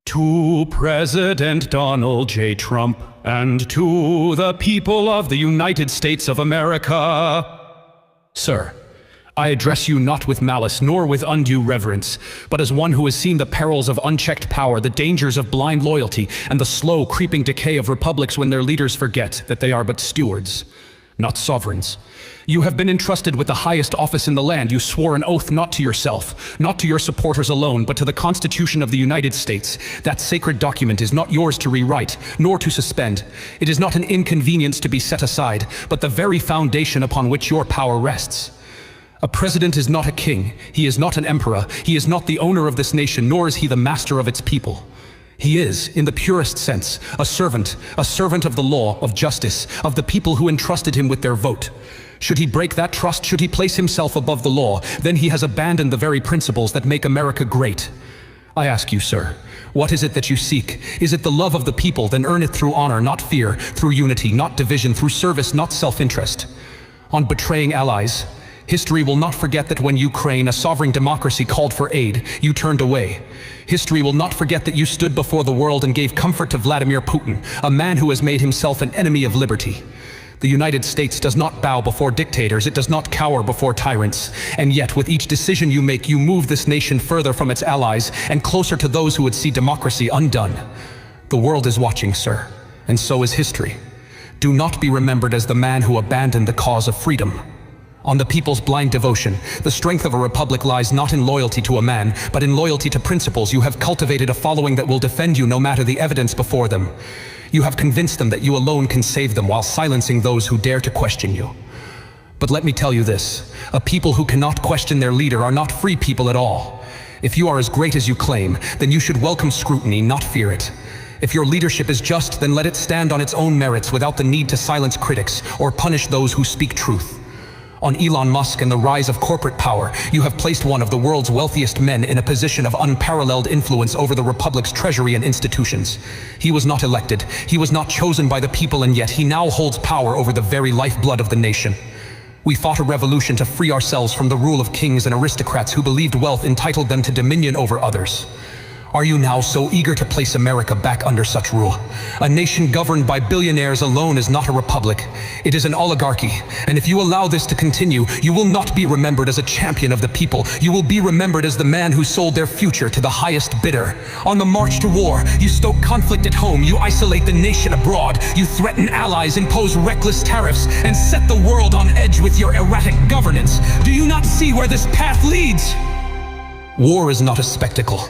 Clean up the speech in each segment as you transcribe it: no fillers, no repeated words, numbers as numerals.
To President Donald J. Trump and to the people of the United States of America. Sir, I address you not with malice nor with undue reverence, but as one who has seen the perils of unchecked power, the dangers of blind loyalty, and the slow creeping decay of republics when their leaders forget that they are but stewards, not sovereigns. You have been entrusted with the highest office in the land. You swore an oath not to yourself, not to your supporters alone, but to the Constitution of the United States. That sacred document is not yours to rewrite, nor to suspend. It is not an inconvenience to be set aside, but the very foundation upon which your power rests. A president is not a king. He is not an emperor. He is not the owner of this nation, nor is he the master of its people. He is, in the purest sense, a servant of the law, of justice, of the people who entrusted him with their vote. Should he break that trust, should he place himself above the law, then he has abandoned the very principles that make America great. I ask you, sir, what is it that you seek? Is it the love of the people? Then earn it through honor, not fear, through unity, not division, through service, not self-interest. On betraying allies, history will not forget that when Ukraine, a sovereign democracy, called for aid, you turned away. History will not forget that you stood before the world and gave comfort to Vladimir Putin, a man who has made himself an enemy of liberty. The United States does not bow before dictators, it does not cower before tyrants. And yet, with each decision you make, you move this nation further from its allies and closer to those who would see democracy undone. The world is watching, sir, and so is history. Do not be remembered as the man who abandoned the cause of freedom. On the people's blind devotion, the strength of a republic lies not in loyalty to a man, but in loyalty to principles. You have cultivated a following that will defend you no matter the evidence before them. You have convinced them that you alone can save them while silencing those who dare to question you. But let me tell you this, a people who cannot question their leader are not free people at all. If you are as great as you claim, then you should welcome scrutiny, not fear it. If your leadership is just, then let it stand on its own merits without the need to silence critics or punish those who speak truth. On Elon Musk and the rise of corporate power, you have placed one of the world's wealthiest men in a position of unparalleled influence over the republic's treasury and institutions. He was not elected, he was not chosen by the people, and yet he now holds power over the very lifeblood of the nation. We fought a revolution to free ourselves from the rule of kings and aristocrats who believed wealth entitled them to dominion over others. Are you now so eager to place America back under such rule? A nation governed by billionaires alone is not a republic. It is an oligarchy. And if you allow this to continue, you will not be remembered as a champion of the people. You will be remembered as the man who sold their future to the highest bidder. On the march to war, you stoke conflict at home. You isolate the nation abroad. You threaten allies, impose reckless tariffs, and set the world on edge with your erratic governance. Do you not see where this path leads? War is not a spectacle.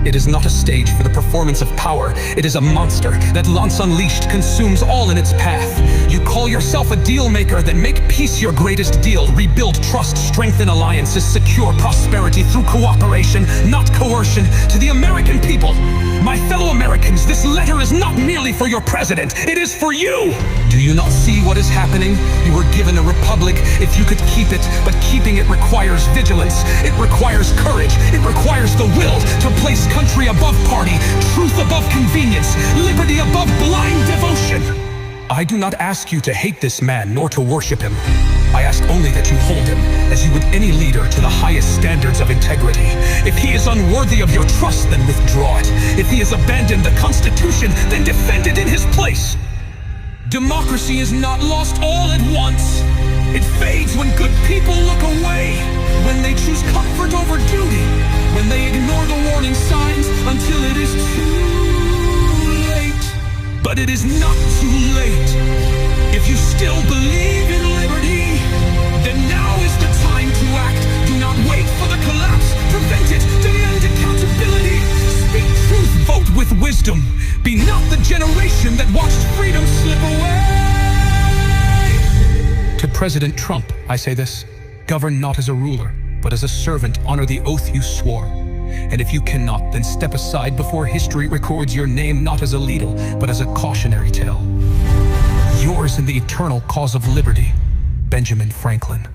It is not a stage for the performance of power. It is a monster that, once unleashed, consumes all in its path. You call yourself a deal maker, then make peace your greatest deal. Rebuild trust, strengthen alliances, secure prosperity through cooperation, not coercion. To the American people, my fellow Americans, this letter is not merely for your president. It is for you. Do you not see what is happening? You were given a republic if you could keep it, but keeping it requires vigilance. It requires courage. It requires the will to place country above party, truth above convenience, liberty above blind devotion. I do not ask you to hate this man nor to worship him. I ask only that you hold him, as you would any leader, to the highest standards of integrity. If he is unworthy of your trust, then withdraw it. If he has abandoned the Constitution, then defend it in his place. Democracy is not lost all at once. It fades when good people look away, when they choose comfort over duty, when they ignore the warning signs until it is too late. But it is not too late. If you still believe in liberty, then now is the time to act. Do not wait for the collapse. Prevent it. Demand accountability. Speak truth. Vote with wisdom. Be not the generation that watched freedom slip away. To President Trump, I say this: govern not as a ruler, but as a servant. Honor the oath you swore. And if you cannot, then step aside before history records your name not as a leader, but as a cautionary tale. Yours in the eternal cause of liberty, Benjamin Franklin.